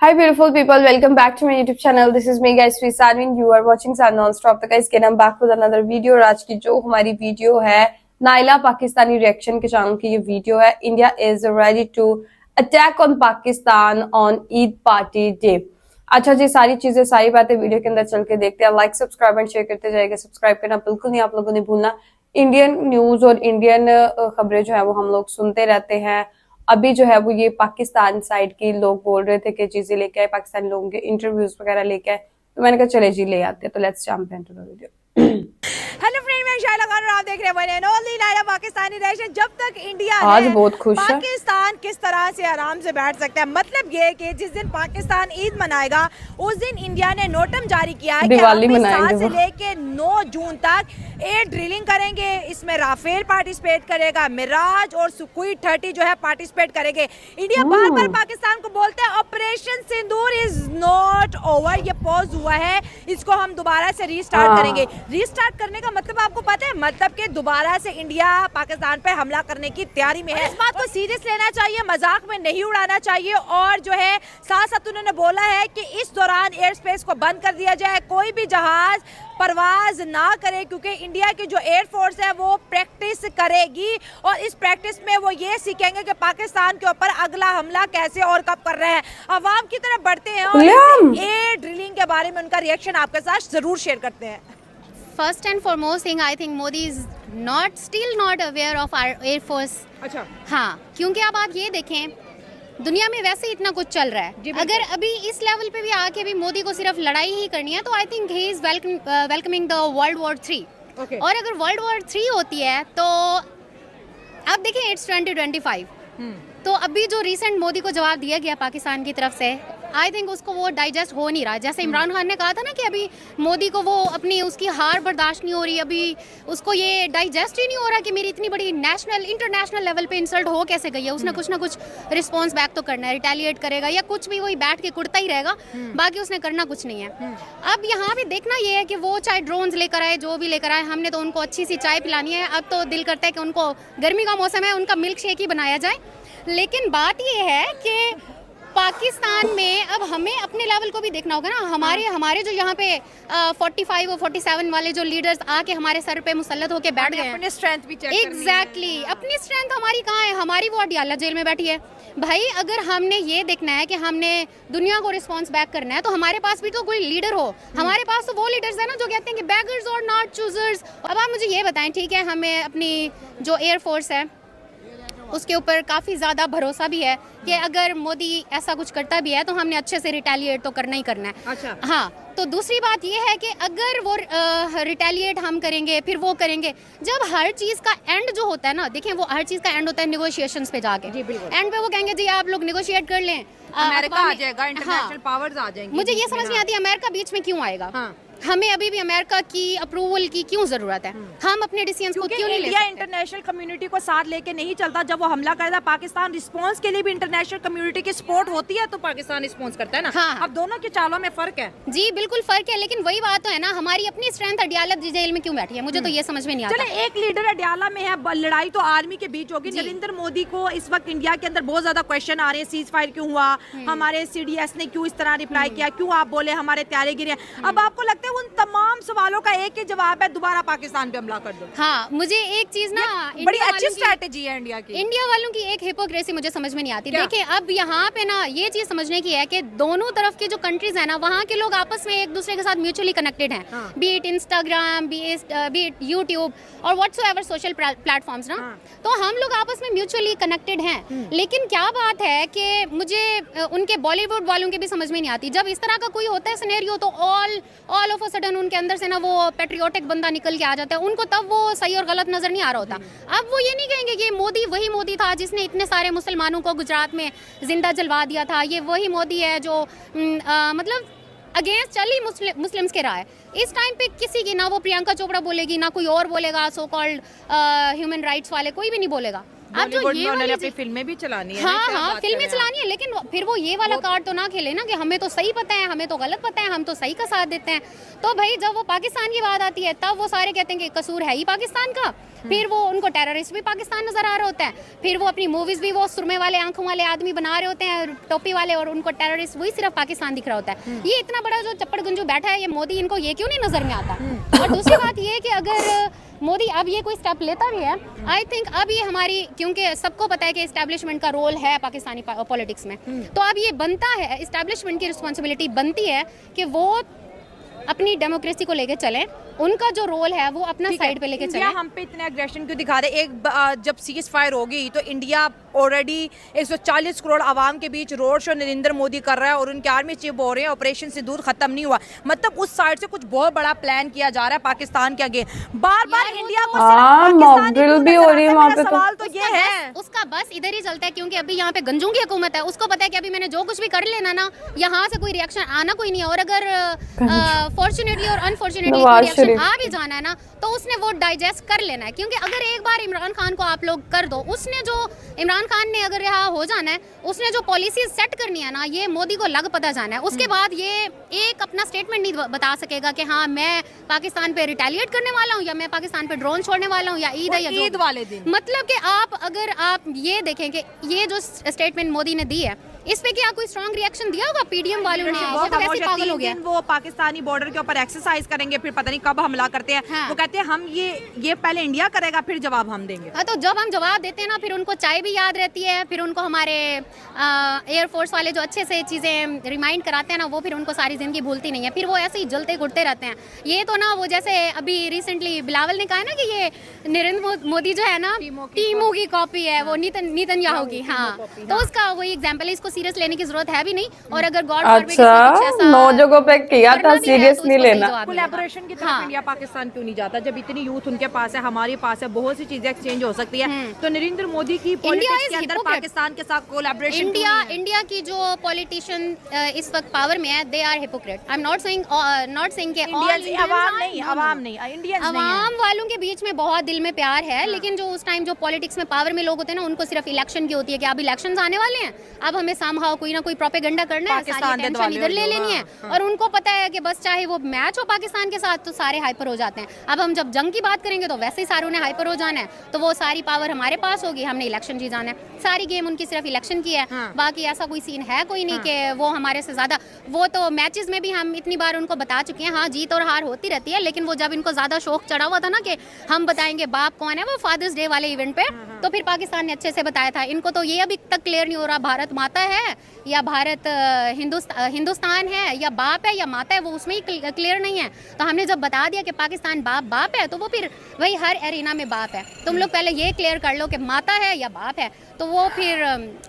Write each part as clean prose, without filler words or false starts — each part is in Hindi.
Hi beautiful people, welcome back to my YouTube channel. This is me guys, Sanvin. You are watching Sun Non-Stop. तो guys, again I'm back with another video. और आज की जो हमारी वीडियो है नाइला पाकिस्तानी रिएक्शन के चैनल की ये वीडियो है. India is ready to attack on Pakistan on Eid party day. अच्छा जी, सारी चीजें सारी बातें वीडियो के अंदर चल के देखते हैं. लाइक सब्सक्राइब एंड शेयर करते जाएगा. सब्सक्राइब करना बिल्कुल नहीं आप लोगों ने भूलना. इंडियन न्यूज और इंडियन खबरें जो है वो हम लोग सुनते रहते हैं. अभी जो है वो ये पाकिस्तान साइड के लोग बोल रहे थे कि चीजें लेके आए, पाकिस्तानी लोगों के इंटरव्यूज वगैरह लेके आए. तो मैंने कहा चले जी ले आते हैं. तो let's jump into the video. Hello friend, मैं शाइला खान और आप देख रहे हैं ओनली नाइला पाकिस्तानी रिएक्शन. जब तक इंडिया आज है, बहुत खुश है. पाकिस्तान किस तरह से आराम से बैठ सकता है. मतलब ये कि जिस दिन पाकिस्तान ईद मनाएगा उस दिन इंडिया ने नोटम जारी किया है कि हम 7 से लेके 9 जून तक एयर ड्रिलिंग करेंगे. इसमें राफेल पार्टिसिपेट करेगा, मिराज और सुखोई 30 जो है पार्टिसिपेट करेंगे. इंडिया बार बार पाकिस्तान को बोलता है operation Sindoor is not over, ये पॉज हुआ है, इसको हम दोबारा से रीस्टार्ट करेंगे. रीस्टार्ट करने का मतलब आपको पता है, मतलब कि दोबारा से इंडिया पाकिस्तान पे हमला करने की तैयारी में है. इस बात को सीरियस लेना चाहिए, मजाक में नहीं उड़ाना चाहिए. और जो है साथ साथ उन्होंने बोला है कि इस दौरान एयर स्पेस को बंद कर दिया जाए, कोई भी जहाज परवाज ना करे, क्योंकि इंडिया की जो एयरफोर्स है वो प्रैक्टिस करेगी और इस प्रैक्टिस में वो ये सीखेंगे कि पाकिस्तान के ऊपर अगला हमला कैसे और कब कर रहे हैं. अवाम की तरफ बढ़ते हैं और एयर ड्रिलिंग के बारे में उनका रिएक्शन आपके साथ जरूर शेयर करते हैं. First and foremost thing, I think Modi is still not aware of our air force. अच्छा. हाँ, क्योंकि अब आप ये देखें, दुनिया में वैसे इतना कुछ चल रहा है. अगर अभी इस लेवल पे भी आके भी मोदी को सिर्फ लड़ाई ही करनी है तो I think he is welcoming the world war 3. और अगर वर्ल्ड वॉर 3 होती है तो आप देखें इट्स 2025. तो अभी जो रिसेंट मोदी को जवाब दिया गया पाकिस्तान की तरफ से, आई थिंक उसको वो डाइजेस्ट हो नहीं रहा. जैसे इमरान खान ने कहा था ना कि अभी मोदी को वो अपनी उसकी हार बर्दाश्त नहीं हो रही, अभी उसको ये डाइजेस्ट ही नहीं हो रहा कि मेरी इतनी बड़ी नेशनल इंटरनेशनल लेवल पे इंसल्ट हो कैसे गई है. उसने कुछ ना कुछ रिस्पॉन्स बैक तो करना है, रिटेलिएट करेगा या कुछ भी, वही बैठ के कुड़ता ही रहेगा, बाकी उसने करना कुछ नहीं है. अब यहाँ पे देखना ये है कि वो चाहे ड्रोन्स लेकर आए, जो भी लेकर आए, हमने तो उनको अच्छी सी चाय पिलानी है. अब तो दिल करता है कि उनको, गर्मी का मौसम है, उनका मिल्क शेक ही बनाया जाए. लेकिन बात ये है कि पाकिस्तान में अब हमें अपने लेवल को भी देखना होगा ना. हमारे जो यहाँ पे 45 और 47 वाले जो लीडर्स आके हमारे सर पे मुसल्लत होके बैठ गए हैं, अपनी स्ट्रेंथ भी चेक एग्जैक्टली अपनी स्ट्रेंथ हमारी कहाँ है. हमारी वो अडियाला जेल में बैठी है भाई. अगर हमने ये देखना है कि हमने दुनिया को रिस्पॉन्स बैक करना है तो हमारे पास भी तो कोई लीडर हो. हमारे पास तो वो लीडर्स है ना जो कहते हैं कि बैगर्स और नॉट चूजर्स. अब आप मुझे ये बताएं, ठीक है, हमें अपनी जो एयरफोर्स है उसके ऊपर काफ़ी ज़्यादा भरोसा भी है कि अगर मोदी ऐसा कुछ करता भी है तो हमने अच्छे से रिटेलिएट तो करना ही करना है. अच्छा. हाँ, तो दूसरी बात ये है कि अगर वो रिटेलिएट हम करेंगे, फिर वो करेंगे, जब हर चीज़ का एंड जो होता है ना, देखें वो हर चीज़ का एंड होता है नेगोशिएशंस पे जाके. एंड पे वो कहेंगे जी आप लोग नेगोशिएट कर लें, अमेरिका आ जाएगा, इंटरनेशनल पावर्स आ जाएंगे. मुझे ये समझ नहीं आती अमेरिका बीच में क्यों आएगा. हमें अभी भी अमेरिका की अप्रूवल की क्यों जरूरत है. हम अपने डिसीजंस को क्यों नहीं ले सकते. इंडिया इंटरनेशनल कम्युनिटी को साथ लेके नहीं चलता. जब वो हमला करता है पाकिस्तान, रिस्पांस के लिए भी इंटरनेशनल कम्युनिटी की सपोर्ट होती है तो पाकिस्तान रिस्पांस करता है ना. हाँ. अब दोनों की चालों में फर्क है. जी बिल्कुल फर्क है, लेकिन वही बात तो है ना, हमारी अपनी स्ट्रेंथ अडियाला जेल में क्यों बैठी है, मुझे तो ये समझ में नहीं आता. चले, एक लीडर अडियाला में है, लड़ाई तो आर्मी के बीच होगी. नरेंद्र मोदी को इस वक्त इंडिया के अंदर बहुत ज्यादा क्वेश्चन आ रहे हैं. सीज फायर क्यों हुआ, हमारे CDS ने क्यों इस तरह रिप्लाई किया, क्यों आप बोले हमारे त्यारे गिरे. अब आपको लगता है उन तमाम सवालों का एक ही जवाब है, दोबारा पाकिस्तान पे हमला कर दो. हाँ, मुझे एक चीज ना, बड़ी अच्छी स्ट्रेटेजी है इंडिया वालों की एक हिपोक्रेसी मुझे समझ में नहीं आती. देखिए अब यहाँ पे ना ये चीज समझने की है कि दोनों तरफ की जो कंट्रीज है ना, वहाँ के लोग आपस में एक दूसरे के साथ म्यूचुअली कनेक्टेड हैं. B it Instagram, B it YouTube और व्हाट्सएवर सोशल प्लेटफॉर्म्स ना. तो हम लोग आपस में म्यूचुअली कनेक्टेड हैं. लेकिन क्या बात है कि मुझे उनके बॉलीवुड वालों की भी समझ में नहीं आती. जब इस तरह का कोई होता है सिनेरियो तो ऑल ऑफ अ सडन उनके अंदर से ना वो पेट्रियोटिक बंदा निकल के आ जाता है. उनको तब वो सही और गलत नजर नहीं आ रहा होता. अब वो ये नहीं कहेंगे कि मोदी वही मोदी था जिसने इतने सारे मुसलमानों को गुजरात में जिंदा जलवा दिया था. ये वही मोदी है जो मतलब अगेंस्ट चल ही मुस्लिम्स के रहा है. इस टाइम पे किसी की ना वो प्रियंका चोपड़ा बोलेगी, ना कोई और बोलेगा, सो कॉल्ड ह्यूमन राइट्स वाले, कोई भी नहीं बोलेगा. अब जो बॉलीवुड ये में उन्होंने वाली अपनी फिल्में भी चलानी है ना, हाँ क्या हाँ बात फिल्में कर रहे हैं चलानी है, लेकिन फिर वो ये वाला कार्ड तो ना खेले ना कि हमें तो सही पता है, हमें तो गलत पता है, हम तो सही का साथ देते हैं। तो भाई जब वो पाकिस्तान की बात आती है तब वो सारे कहते हैं कि कसूर है ही पाकिस्तान का, फिर वो उनको टेररिस्ट भी पाकिस्तान नजर आ रहा होता है, फिर वो अपनी मूवीज भी वो सुरमे वाले आंखों वाले आदमी बना रहे होते हैं टोपी वाले, और उनको टेररिस्ट वही सिर्फ पाकिस्तान दिख रहा होता है। ये इतना बड़ा जो चप्पड़ गुंजू बैठा है ये मोदी, इनको ये क्यों नहीं नजर में आता? और दूसरी बात ये है कि अगर मोदी अब ये कोई स्टेप लेता भी है, आई थिंक अब ये हमारी, क्योंकि सबको पता है कि इस्टेब्लिशमेंट का रोल है पाकिस्तानी पॉलिटिक्स में, तो अब ये बनता है, इस्टेब्लिशमेंट की रिस्पॉन्सिबिलिटी बनती है कि वो अपनी डेमोक्रेसी को लेके चलें, उनका जो रोल है वो अपना साइड पे लेके इंडिया चलें। हम पे इतने एग्रेशन क्यों दिखा रहे? जब सीज फायर होगी तो इंडिया ऑलरेडी 140 करोड़ आवाम के बीच रोड शो नरेंद्र मोदी कर रहा है और उनके आर्मी चीफ बोल रहे हैं ऑपरेशन सिंदूर खत्म नहीं हुआ, मतलब उस साइड से कुछ बहुत बड़ा प्लान किया जा रहा है पाकिस्तान के आगे। बार बार इंडिया को मॉकड्रिल भी हो रही है वहाँ पे। सवाल तो ये है उसका बस इधर ही चलता है, क्योंकि अभी यहाँ पे गंजों की हुकूमत है, उसको पता है कि अभी मैंने जो कुछ भी कर लेना ना, यहाँ से कोई रिएक्शन आना कोई नहीं है, और अगर फॉर्चुनेटली और अनफॉर्चुनेटली कोई रिएक्शन आ भी जाना है ना तो उसने वो डाइजेस्ट कर लेना है। क्योंकि अगर एक बार इमरान खान को आप लोग कर दो, उसने जो इमरान खान ने अगर यहाँ हो जाना है, उसने जो पॉलिसी सेट करनी है ना, ये मोदी को लग पता जाना है। उसके बाद ये एक अपना स्टेटमेंट नहीं बता सकेगा कि हाँ मैं पाकिस्तान पे रिटेलिएट करने वाला हूँ, या मैं पाकिस्तान पे ड्रोन छोड़ने वाला हूँ, या ईद है, या ईद वाले दिन। मतलब कि आप अगर आप ये देखें कि ये जो स्टेटमेंट मोदी ने दी है, इस पे क्या कोई स्ट्रॉन्ग रिएक्शन दिया होगा पीडीएम वालों ने? ये तो वैसे पागल हो गया। वो पाकिस्तानी बॉर्डर के ऊपर एक्सरसाइज करेंगे, फिर पता नहीं कब हमला करते हैं। हाँ। वो कहते हैं हम ये पहले इंडिया करेगा फिर जवाब हम देंगे। हाँ, तो जब हम जवाब देते हैं ना, फिर उनको चाय भी याद रहती है, फिर उनको हमारे एयरफोर्स वाले जो अच्छे से चीज़ें रिमाइंड कराते हैं ना, वो फिर उनको सारी जिंदगी भूलती नहीं है, फिर वो ऐसे ही जलते घुटते रहते हैं। ये तो ना वो जैसे अभी रिसेंटली बिलावल ने कहा है ना कि ये नरेंद्र मोदी जो है ना टीमो की कॉपी है, वो नीतनयाहू की। हाँ, तो उसका वही एग्जाम्पल है, इसको सीरियस लेने की जरूरत है भी नहीं। और अगर गॉड अच्छा 9 जगहों पे किया था, सीरियस नहीं लेना। कोलैबोरेशन की तरफ इंडिया पाकिस्तान क्यों नहीं जाता? जब इतनी यूथ उनके पास है, हमारे पास है, बहुत सी चीजें एक्सचेंज हो सकती है, तो नरेंद्र मोदी की पॉलिटिक्स के अंदर पाकिस्तान के साथ कोलैबोरेशन इंडिया की जो पॉलिटिशियन इस वक्त पावर में है, they are hypocrite. I am not saying कि अवाम वालों के बीच में बहुत दिल में प्यार है, लेकिन जो उस टाइम जो पॉलिटिक्स में पावर में लोग होते हैं ना, उनको सिर्फ इलेक्शन की होती है कि अब इलेक्शंस आने वाले हैं, अब हमें समहाउ कोई ना कोई प्रोपेगेंडा करना है, सारी टेंशन इधर ले लेनी है। और उनको पता है कि बस चाहे वो मैच हो पाकिस्तान के साथ तो सारे हाइपर हो जाते हैं। अब हम जब जंग की बात करेंगे तो वैसे ही सारों ने हाइपर हो जाना है, तो वो सारी पावर हमारे पास होगी, हमने इलेक्शन जी जाना है। सारी गेम उनकी सिर्फ इलेक्शन की है, बाकी ऐसा कोई सीन है कोई नहीं कि वो हमारे से ज्यादा। वो तो मैचेस में भी हम इतनी बार उनको बता चुके हैं, हाँ जीत और हार होती रहती है, लेकिन वो जब इनको ज्यादा शौक चढ़ा हुआ था ना कि हम बताएंगे बाप कौन है, वो फादर्स डे वाले इवेंट पे, तो फिर पाकिस्तान ने अच्छे से बताया था। इनको तो ये अभी तक क्लियर नहीं हो रहा भारत माता है या भारत हिंदुस्तान है, या बाप है या माता है, वो उसमें ही क्लियर नहीं है। तो हमने जब बता दिया कि पाकिस्तान बाप है, तो वो फिर वही हर एरिना में बाप है। तुम लोग पहले ये क्लियर कर लो कि माता है या बाप है, तो वो फिर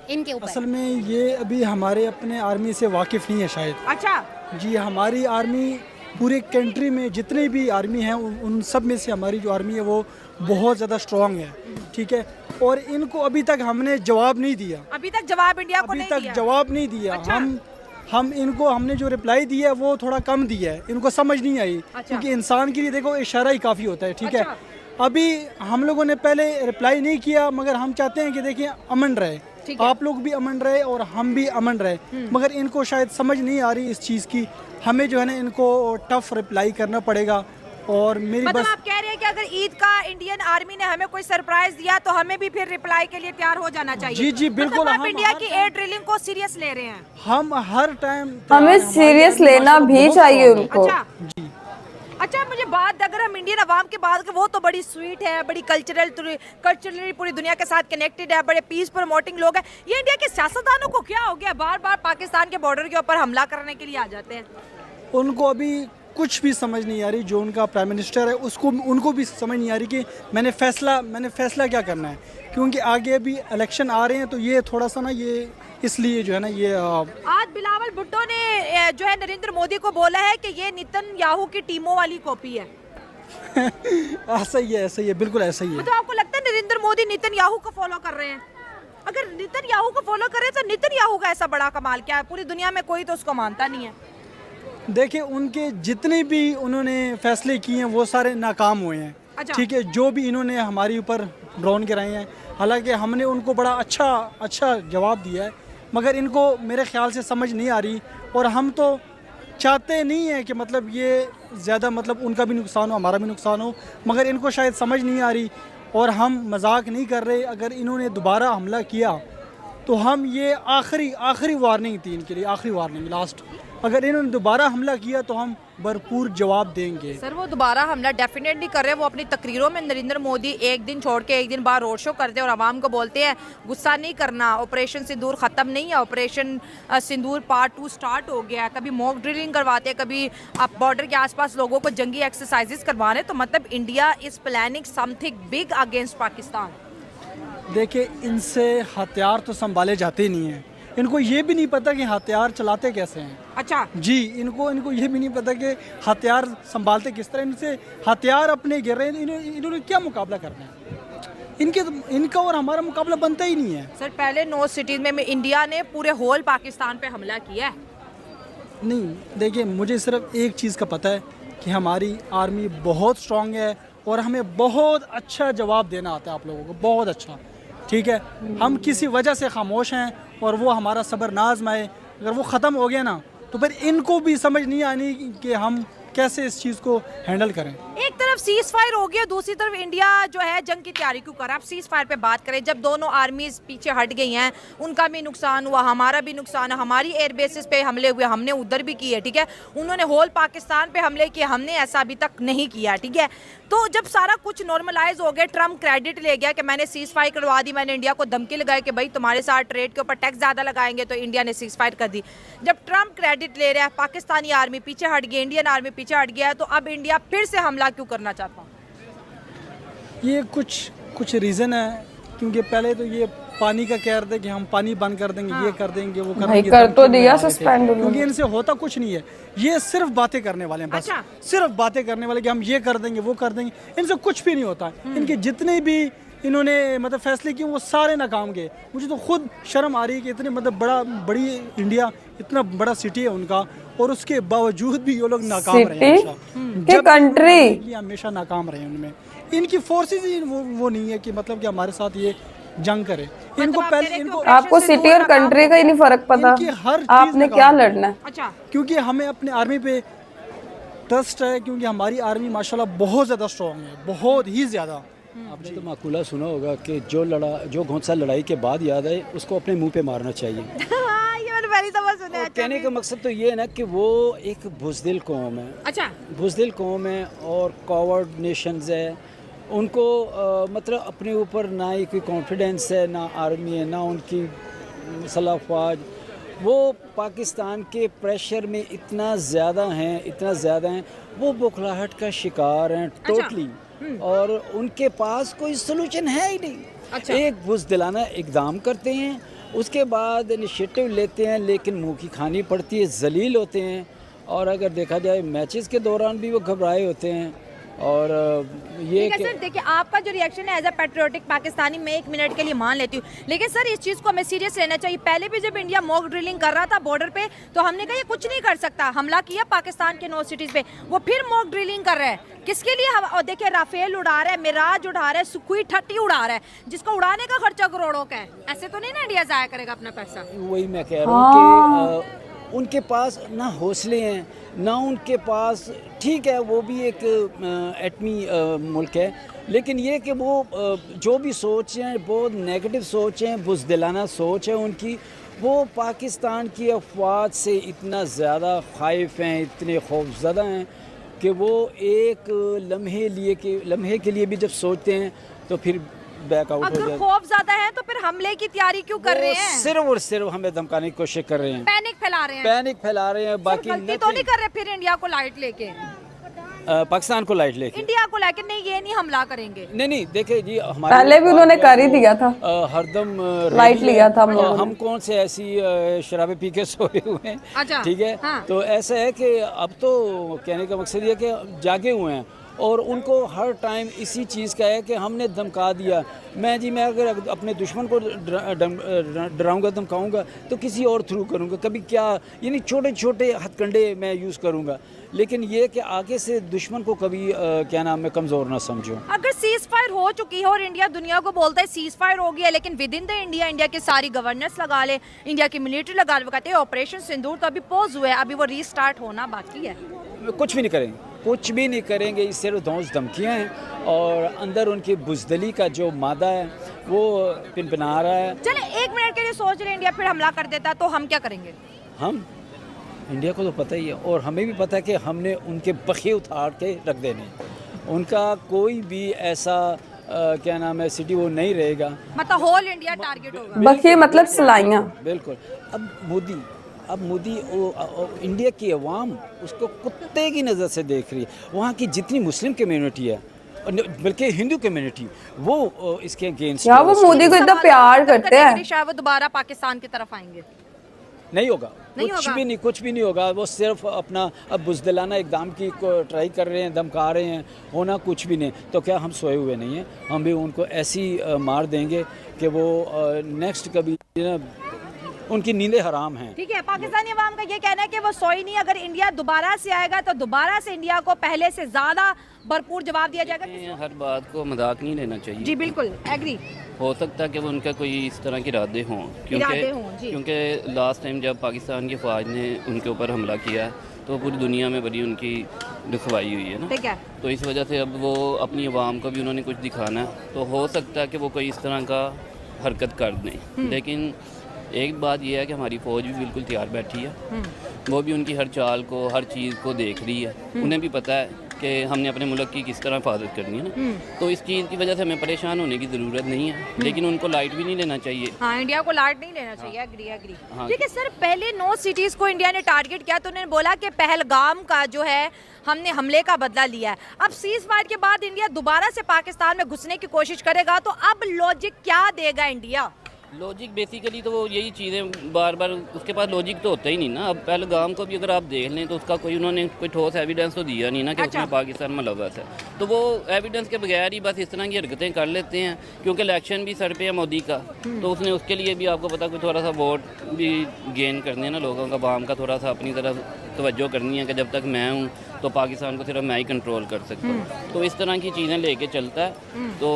इनके ऊपर। असल में ये अभी हमारे अपने आर्मी से वाकिफ़ नहीं है शायद। अच्छा जी, हमारी आर्मी पूरे कंट्री में जितने भी आर्मी हैं उन सब में से हमारी जो आर्मी है वो बहुत ज़्यादा स्ट्रॉन्ग है, ठीक है। और इनको अभी तक हमने जवाब नहीं दिया, अभी तक जवाब इंडिया को नहीं दिया। अभी तक जवाब नहीं दिया। अच्छा। हम इनको हमने जो रिप्लाई दिया है वो थोड़ा कम दिया है, इनको समझ नहीं आई। अच्छा। क्योंकि इंसान के लिए देखो इशारा ही काफ़ी होता है, ठीक अच्छा। है। अभी हम लोगों ने पहले रिप्लाई नहीं किया, मगर हम चाहते हैं कि देखिए अमन रहे, आप लोग भी अमन रहे और हम भी अमन रहे, मगर इनको शायद समझ नहीं आ रही इस चीज़ की। हमें जो है ना इनको टफ रिप्लाई करना पड़ेगा। और मेरी मतलब बस आप कह रहे हैं कि अगर ईद का इंडियन आर्मी ने हमें कोई सरप्राइज दिया तो हमें भी फिर रिप्लाई के लिए तैयार हो जाना चाहिए। जी जी बिल्कुल। मतलब आप हम इंडिया की एयर ड्रिलिंग को सीरियस ले रहे हैं? हम हर टाइम हमें सीरियस लेना भी चाहिए उनको। अच्छा जी। अच्छा, मुझे बात अगर हम इंडियन अवाम की बात करें, वो तो बड़ी स्वीट है, बड़ी कल्चरली पूरी दुनिया के साथ कनेक्टेड है, बड़े पीस प्रमोटिंग लोग हैं। ये इंडिया के सियासतदानों को क्या हो गया, बार बार पाकिस्तान के बॉर्डर के ऊपर हमला करने के लिए आ जाते हैं? उनको अभी कुछ भी समझ नहीं आ रही, जो उनका प्राइम मिनिस्टर है उसको उनको भी समझ नहीं आ रही कि मैंने फैसला क्या करना है, क्योंकि आगे अभी इलेक्शन आ रहे हैं। तो ये थोड़ा सा ना ये इसलिए जो है ना ये आज बिलावल भुट्टो ने जो है नरेंद्र मोदी को बोला है कि ये नेतन्याहू की टीमों वाली कॉपी है। ऐसा ही है, बिल्कुल ऐसा ही है। तो आपको लगता है नरेंद्र मोदी नेतन्याहू को फॉलो कर रहे हैं? अगर नेतन्याहू को फॉलो कर रहे हैं तो नेतन्याहू का ऐसा बड़ा कमाल क्या है? पूरी दुनिया में कोई तो उसको मानता नहीं है। देखिए उनके जितने भी उन्होंने फैसले किए हैं वो सारे नाकाम हुए हैं। अच्छा। ठीक है, जो भी इन्होंने हमारे ऊपर ड्रोन गिराए हैं हालांकि हमने उनको बड़ा अच्छा जवाब दिया है, मगर इनको मेरे ख्याल से समझ नहीं आ रही। और हम तो चाहते नहीं हैं कि मतलब ये ज़्यादा मतलब उनका भी नुकसान हो, हमारा भी नुकसान हो, मगर इनको शायद समझ नहीं आ रही। और हम मजाक नहीं कर रहे, अगर इन्होंने दोबारा हमला किया तो हम ये आखिरी वार्निंग थी इनके लिए, आखिरी वार्निंग लास्ट। अगर इन्होंने दोबारा हमला किया तो हम भरपूर जवाब देंगे। सर वो दोबारा हमला डेफिनेटली कर रहे हैं। वो अपनी तकरीरों में नरेंद्र मोदी एक दिन छोड़ के एक दिन बाहर रोड शो करते हैं और आवाम को बोलते हैं गुस्सा नहीं करना, ऑपरेशन सिंदूर ख़त्म नहीं है, ऑपरेशन सिंदूर पार्ट 2 स्टार्ट हो गया है। कभी मॉक ड्रिलिंग करवाते हैं, कभी आप बॉर्डर के आसपास लोगों को जंगी एक्सरसाइजेस करवा रहे हैं। तो मतलब India is planning something big against Pakistan. देखिए, इनसे हथियार तो संभाले जाते नहीं हैं, इनको ये भी नहीं पता कि हथियार चलाते कैसे हैं। अच्छा जी, इनको ये भी नहीं पता कि हथियार संभालते किस तरह। इनसे हथियार अपने गिर रहे हैं, इन्होंने क्या मुकाबला करना है? इनका और हमारा मुकाबला बनता ही नहीं है। सर पहले 9 सिटीज़ में इंडिया ने पूरे होल पाकिस्तान पे हमला किया है। नहीं, देखिए, मुझे सिर्फ एक चीज़ का पता है कि हमारी आर्मी बहुत स्ट्रांग है और हमें बहुत अच्छा जवाब देना आता है आप लोगों को, बहुत अच्छा। ठीक है, हम किसी वजह से खामोश हैं और वो हमारा सब्र ना आज़माए। अगर वो ख़त्म हो गया ना तो फिर इनको भी समझ नहीं आनी कि हम कैसे इस चीज़ को हैंडल करें। एक तरफ सीज फायर हो गया, दूसरी तरफ इंडिया जो है जंग की तैयारी क्यों कर रहा है? आप सीज फायर पे बात करें। जब दोनों आर्मीज पीछे हट गई हैं, उनका भी नुकसान हुआ, हमारा भी नुकसान है, हमारी एयर बेसिस पे हमले हुए, हमने उधर भी किए, ठीक है। उन्होंने होल पाकिस्तान पे हमले किए, हमने ऐसा अभी तक नहीं किया, ठीक है। तो जब सारा कुछ नॉर्मलाइज हो गया, ट्रम्प क्रेडिट ले गया कि मैंने सीज फायर करवा दी, मैंने इंडिया को धमकी लगाई कि भाई तुम्हारे साथ ट्रेड के ऊपर टैक्स ज़्यादा लगाएंगे, तो इंडिया ने सीज फायर कर दी। जब ट्रम्प क्रेडिट ले रहा है, पाकिस्तानी आर्मी पीछे हट गई, इंडियन आर्मी पीछे हट गया है, तो अब इंडिया फिर से हमला क्यों करना चाहता है? ये कुछ रीज़न है, क्योंकि पहले तो ये पानी का कह रहे थे कि हम पानी बंद कर देंगे, ये कर देंगे, वो कर देंगे, कर तो दिया सस्पेंड, क्योंकि इनसे होता कुछ नहीं है। ये सिर्फ बातें करने वाले हैं, बस सिर्फ बातें करने वाले कि हम ये कर देंगे, वो कर देंगे। इनसे कुछ भी नहीं होता है। इनके जितने भी इन्होंने मतलब फैसले किए वो सारे नाकाम गए। मुझे तो खुद शर्म आ रही है कि इतने मतलब बड़ी इंडिया, इतना बड़ा सिटी है उनका, और उसके बावजूद भी ये लोग नाकाम रहे हैं। कंट्री हमेशा नाकाम रहे उनमें। इनकी फोर्सेस ही वो नहीं है कि मतलब कि हमारे साथ ये जंग करे। इनको पहले आपको सिटी और कंट्री का ही नहीं फर्क पता, आपने क्या लड़ना है। अच्छा, क्योंकि हमें अपने आर्मी पे ट्रस्ट है, क्योंकि हमारी आर्मी माशाल्लाह बहुत ज़्यादा स्ट्रॉन्ग है, बहुत ही ज़्यादा। आपने तो माकूला सुना होगा कि जो घोंसा लड़ाई के बाद याद आए उसको अपने मुंह पे मारना चाहिए। ये मैंने पहली दफा सुना है। कहने का मकसद तो ये है ना कि वो एक बुज़दिल कौम है। अच्छा, बुज़दिल कौम है और कॉवर्ड नेशंस है। उनको मतलब अपने ऊपर ना ही कोई कॉन्फिडेंस है, ना आर्मी है, ना उनकी मुसल्लह अफवाज। वो पाकिस्तान के प्रेशर में इतना ज़्यादा हैं, वो बौखलाहट का शिकार हैं टोटली। और उनके पास कोई सलूशन है ही नहीं। अच्छा। एक बुज़दिलाना इक़दाम करते हैं, उसके बाद इनिशिएटिव लेते हैं, लेकिन मुंह की खानी पड़ती है, जलील होते हैं। और अगर देखा जाए मैचेस के दौरान भी वो घबराए होते हैं। और ये सर देखिए, आपका जो रिएक्शन है एज अ पैट्रियोटिक पाकिस्तानी, मैं 1 मिनट के लिए मान लेती हूँ, लेकिन सर इस चीज़ को हमें सीरियस लेना चाहिए। पहले भी जब इंडिया मॉक ड्रिलिंग कर रहा था बॉर्डर पे, तो हमने कहा ये कुछ नहीं कर सकता, हमला किया पाकिस्तान के 9 सिटीज़ पे। वो फिर मॉक ड्रिलिंग कर रहा है, किसके लिए? और देखिए, राफेल उड़ा रहा है, मिराज उड़ा रहा है, सुखोई 30 उड़ा रहा है, जिसको उड़ाने का खर्चा करोड़ों का है। ऐसे तो नहीं ना इंडिया जाया करेगा अपना पैसा। वही मैं कह रहा हूँ कि उनके पास ना हौसले हैं, ना उनके पास, ठीक है वो भी एक एटमी मुल्क है, लेकिन ये कि वो जो भी सोच हैं बहुत नेगेटिव सोच हैं, बुज़दिलाना सोच है उनकी। वो पाकिस्तान की अफवाज से इतना ज़्यादा खाइफ हैं, इतने खौफज़दा हैं कि वो एक लम्हे के लिए भी जब सोचते हैं तो फिर बैक आउट हो जाते हैं। अगर खौफ ज्यादा है तो फिर हमले की तैयारी क्यों कर रहे हैं? सिर्फ और सिर्फ हमें धमकाने की कोशिश कर रहे हैं, पैनिक फैला रहे हैं। बाकी गलती तो नहीं कर रहे फिर इंडिया को लाइट लेके, पाकिस्तान को लाइट लेके, इंडिया को लेके नहीं, ये नहीं हमला करेंगे। नहीं देखिए जी, हमारे पहले भी उन्होंने कर ही दिया था, हरदम लाइट लिया था हम लोगों ने। हम कौन से ऐसी शराबे पी के सोए हुए हैं। अच्छा, ठीक है। हाँ। तो ऐसा है कि अब तो कहने का मकसद ये है कि जागे हुए हैं और उनको हर टाइम इसी चीज़ का है कि हमने धमका दिया। मैं अगर अपने दुश्मन को डराऊंगा धमकाऊंगा तो किसी और थ्रू करूंगा, कभी क्या यानी छोटे छोटे हथकंडे मैं यूज़ करूंगा, लेकिन ये कि आगे से दुश्मन को कभी क्या नाम है कमज़ोर ना समझूं। अगर सीज फायर हो चुकी है और इंडिया दुनिया को बोलता है सीज फायर हो गया, लेकिन विद इन द इंडिया की सारी गवर्नेंस लगा ले, इंडिया की मिलिट्री लगा ले, वो कहते हैं ऑपरेशन सिंदूर तो अभी पॉज हुआ है, अभी वो रीस्टार्ट होना बाकी है। कुछ भी नहीं करेंगे, कुछ भी नहीं करेंगे, इस सिर्फ धौंस धमकियाँ हैं और अंदर उनकी बुज़दिली का जो मादा है वो पिनपिना रहा है। चले 1 मिनट के लिए सोच रहे इंडिया फिर हमला कर देता तो हम क्या करेंगे? हम इंडिया को तो पता ही है और हमें भी पता है कि हमने उनके बखे उतार के रख देने, उनका कोई भी ऐसा क्या नाम है सिटी वो नहीं रहेगा, मतलब होल इंडिया टारगेट होगा। बखिए मतलब सलाइयाँ। बिल्कुल। अब मोदी इंडिया की अवाम उसको कुत्ते की नज़र से देख रही है। वहाँ की जितनी मुस्लिम कम्युनिटी है बल्कि हिंदू कम्युनिटी वो इसके अगेंस्ट यार वो मोदी को इतना प्यार करते हैं, शायद वो दोबारा पाकिस्तान की तरफ आएंगे। नहीं होगा, नहीं कुछ होगा। भी नहीं, कुछ भी नहीं होगा। वो सिर्फ अपना अब बुज़दिलाना इकदाम की को ट्राई कर रहे हैं, धमका रहे हैं, होना कुछ भी नहीं। तो क्या हम सोए हुए नहीं हैं? हम भी उनको ऐसी मार देंगे कि वो नेक्स्ट कभी उनकी नींदें हराम हैं। ठीक है, पाकिस्तानी अवाम का ये कहना है कि वो सोई नहीं, अगर इंडिया दोबारा से आएगा तो दोबारा से इंडिया को पहले से ज्यादा भरपूर जवाब दिया जाएगा। हर बात को मजाक नहीं लेना चाहिए। जी बिल्कुल एग्री। हो सकता है कि वो उनका कोई इस तरह के इरादे हों, इरादे हों, जी। क्योंकि लास्ट टाइम जब पाकिस्तान की फ़ौज ने उनके ऊपर हमला किया तो पूरी दुनिया में बड़ी उनकी रुसवाई हुई है ना। ठीक है। तो इस वजह से अब वो अपनी आवाम को भी उन्होंने कुछ दिखाना है, तो हो सकता है कि वो कोई इस तरह का हरकत कर दें। लेकिन एक बात यह है कि हमारी फ़ौज भी बिल्कुल तैयार बैठी है, वो भी उनकी हर चाल को हर चीज़ को देख रही है। उन्हें भी पता है कि हमने अपने मुल्क की किस तरह हिफाजत करनी है ना। तो इस चीज़ की वजह से हमें परेशान होने की ज़रूरत नहीं है, लेकिन उनको लाइट भी नहीं लेना चाहिए। हाँ, इंडिया को लाइट नहीं लेना चाहिए। एग्री। हाँ। ठीक है सर, पहले 9 सिटीज को इंडिया ने टारगेट किया तो उन्होंने बोला कि पहलगाम का जो है हमने हमले का बदला लिया है। अब सीज फायर के बाद इंडिया दोबारा से पाकिस्तान में घुसने की कोशिश करेगा, तो अब लॉजिक क्या देगा इंडिया? लॉजिक बेसिकली तो वो यही चीज़ें बार बार, उसके पास लॉजिक तो होता ही नहीं ना। अब पहलगाम को भी अगर आप देख लें तो उसका कोई उन्होंने कोई ठोस एविडेंस तो दिया नहीं ना कि उसमें पाकिस्तान मुलव्वस है। तो वो एविडेंस के बगैर ही बस इस तरह की हरकतें कर लेते हैं, क्योंकि इलेक्शन भी सर पे है मोदी का, तो उसने उसके लिए भी आपको पता कोई थोड़ा सा वोट भी गेन करने ना, लोगों का आवाम का थोड़ा सा अपनी तरफ तवज्जो करनी है कि जब तक मैं हूँ तो पाकिस्तान को सिर्फ मैं ही कंट्रोल कर सकता हूँ। तो इस तरह की चीज़ें लेके चलता है, तो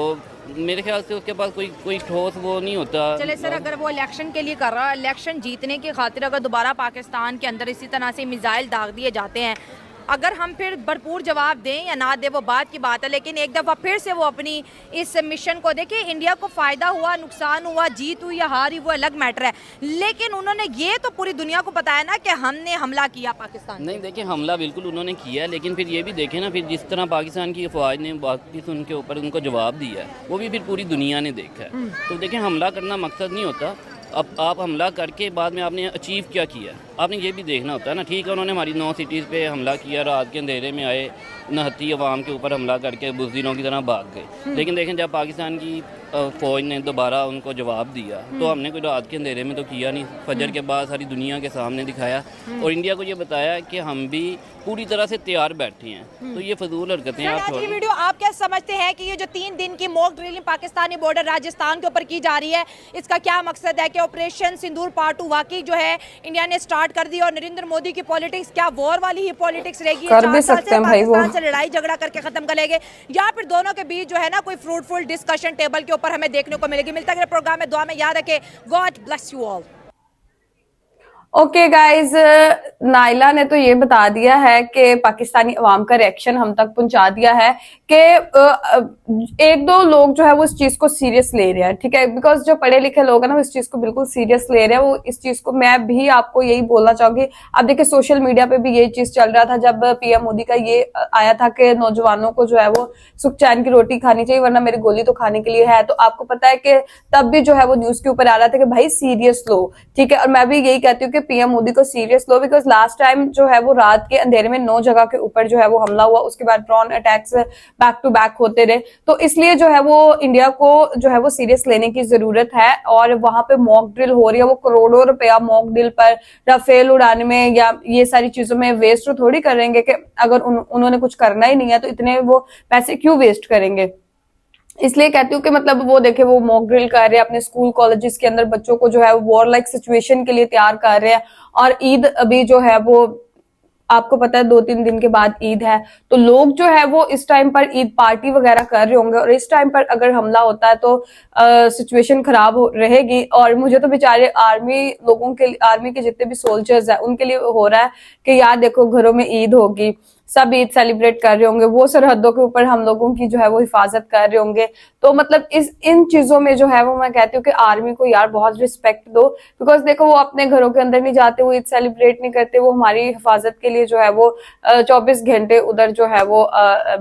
मेरे ख्याल से उसके पास कोई ठोस वो नहीं होता। चले सर, अगर वो इलेक्शन के लिए कर रहा है, इलेक्शन जीतने की खातिर अगर दोबारा पाकिस्तान के अंदर इसी तरह से मिसाइल दाग दिए जाते हैं, अगर हम फिर भरपूर जवाब दें या ना दें वो बात की बात है, लेकिन एक दफ़ा फिर से वो अपनी इस मिशन को देखिए, इंडिया को फ़ायदा हुआ नुकसान हुआ, जीत हुई या हार हुई वो अलग मैटर है, लेकिन उन्होंने ये तो पूरी दुनिया को बताया ना कि हमने हमला किया पाकिस्तान। नहीं देखिए, हमला बिल्कुल उन्होंने किया है, लेकिन फिर ये भी देखें ना, फिर जिस तरह पाकिस्तान की फ़ौज ने बाकी उनके ऊपर उनको जवाब दिया है, वो भी फिर पूरी दुनिया ने देखा है। तो देखें, हमला करना मकसद नहीं होता। अब आप हमला करके बाद में आपने अचीव क्या किया, आपने ये भी देखना होता है ना। ठीक है, उन्होंने हमारी 9 सिटीज़ पे हमला किया, रात के अंधेरे में आए, नहती अवाम के ऊपर हमला करके बुज़दिलों की तरह भाग गए। लेकिन देखें, जब पाकिस्तान की फ़ौज ने दोबारा उनको जवाब दिया तो हमने कोई रात के अंधेरे में तो किया नहीं, फजर के बाद सारी दुनिया के सामने दिखाया और इंडिया को ये बताया कि हम भी पूरी तरह से तैयार बैठे हैं। तो ये फजूल हरकतें आप आज की छोड़ें। वीडियो आप क्या समझते हैं कि ये जो 3 दिन की mock drilling Pakistani border Rajasthan के ऊपर की जा रही है, इसका क्या मकसद है? कि ऑपरेशन सिंदूर पार्ट 2 वाकई जो है इंडिया ने स्टार्ट कर दी और नरेंद्र मोदी की पॉलिटिक्स क्या वॉर वाली ही पॉलिटिक्स रहेगी? कर भी सकते हैं भाई वो। पाकिस्तान से लड़ाई झगड़ा करके खत्म करेंगे, या फिर दोनों के बीच जो है ना कोई फ्रूटफुल डिस्कशन टेबल के ऊपर हमें देखने को मिलेगी? मिलता है प्रोग्राम में, दुआ में याद रखें। God bless you all. Okay guys, Naila ने तो ये बता दिया है कि पाकिस्तानी अवाम का रिएक्शन हम तक पहुंचा दिया है कि 1-2 लोग जो है वो इस चीज को सीरियस ले रहे हैं, ठीक है, बिकॉज जो पढ़े लिखे लोग हैं ना वो इस चीज को बिल्कुल सीरियस ले रहे हैं। वो इस चीज को, मैं भी आपको यही बोलना चाहूंगी, आप देखिए सोशल मीडिया पे भी यही चीज चल रहा था जब पीएम मोदी का ये आया था कि नौजवानों को जो है वो सुख चैन की रोटी खानी चाहिए वरना मेरी गोली तो खाने के लिए है। तो आपको पता है कि तब भी जो है वो न्यूज के ऊपर आ रहा था कि भाई सीरियस लो, ठीक है। और मैं भी यही कहती हूँ कि पीएम मोदी को serious low, because last time जो है वो रात के अंधेरे में 9 जगह के ऊपर जो है वो हमला हुआ, उसके बाद drone attacks back to back होते रहे, तो इसलिए जो है वो इंडिया को जो है वो सीरियस लेने की जरूरत है। और वहां पे मॉक ड्रिल हो रही है, वो करोड़ों रुपया मॉक ड्रिल पर राफेल उड़ाने में या ये सारी चीजों में वेस्ट तो थोड़ी करेंगे कि अगर उन्होंने कुछ करना ही नहीं है तो इतने वो पैसे क्यों वेस्ट करेंगे। इसलिए कहती हूँ कि मतलब वो देखे वो मॉक ड्रिल कर रहे हैं अपने स्कूल कॉलेजेस के अंदर, बच्चों को जो है वॉर लाइक सिचुएशन के लिए तैयार कर रहे हैं। और ईद अभी जो है वो आपको पता है 2-3 दिन के बाद ईद है, तो लोग जो है वो इस टाइम पर ईद पार्टी वगैरह कर रहे होंगे, और इस टाइम पर अगर हमला होता है तो सिचुएशन खराब रहेगी। और मुझे तो बेचारे आर्मी के जितने भी सोल्जर्स हैं उनके लिए हो रहा है कि यार देखो घरों में ईद होगी, सब ईद सेलिब्रेट कर रहे होंगे, वो सरहदों के ऊपर हम लोगों की जो है वो हिफाजत कर रहे होंगे। तो मतलब इन चीजों में जो है वो मैं कहती हूँ कि आर्मी को यार बहुत रिस्पेक्ट दो, बिकॉज देखो वो अपने घरों के अंदर नहीं जाते, वो ईद सेलिब्रेट नहीं करते, वो हमारी हिफाजत के लिए जो है वो 24 घंटे उधर जो है वो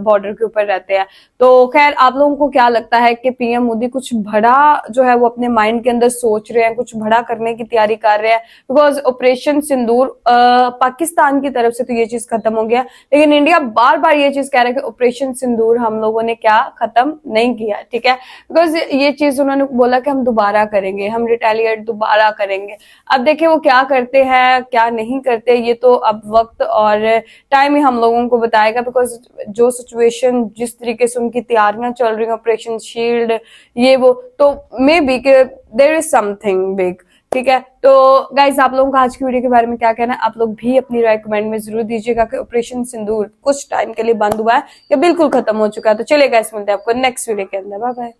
बॉर्डर के ऊपर रहते हैं। तो खैर आप लोगों को क्या लगता है कि पीएम मोदी कुछ बड़ा जो है वो अपने माइंड के अंदर सोच रहे हैं, कुछ बड़ा करने की तैयारी कर रहे हैं? बिकॉज ऑपरेशन सिंदूर पाकिस्तान की तरफ से तो ये चीज खत्म हो गया, लेकिन इंडिया बार बार ये चीज कह रहा है कि ऑपरेशन सिंदूर हम लोगों ने क्या खत्म नहीं किया, ठीक है। बिकॉज ये चीज उन्होंने बोला कि हम दोबारा करेंगे, हम रिटेलिएट दोबारा करेंगे। अब देखिए वो क्या करते हैं क्या नहीं करते, ये तो अब वक्त और टाइम ही हम लोगों को बताएगा। बिकॉज जो सिचुएशन जिस तरीके से उनकी तैयारियां चल रही हैं, ऑपरेशन शील्ड ये वो, तो मे बी के देयर इज समथिंग बिग, ठीक है। तो गाइज आप लोगों का आज की वीडियो के बारे में क्या कहना है, आप लोग भी अपनी राय कमेंट में जरूर दीजिएगा कि ऑपरेशन सिंदूर कुछ टाइम के लिए बंद हुआ है या बिल्कुल खत्म हो चुका है। तो चलिए गाइस मिलते हैं आपको नेक्स्ट वीडियो के अंदर, बाय बाय।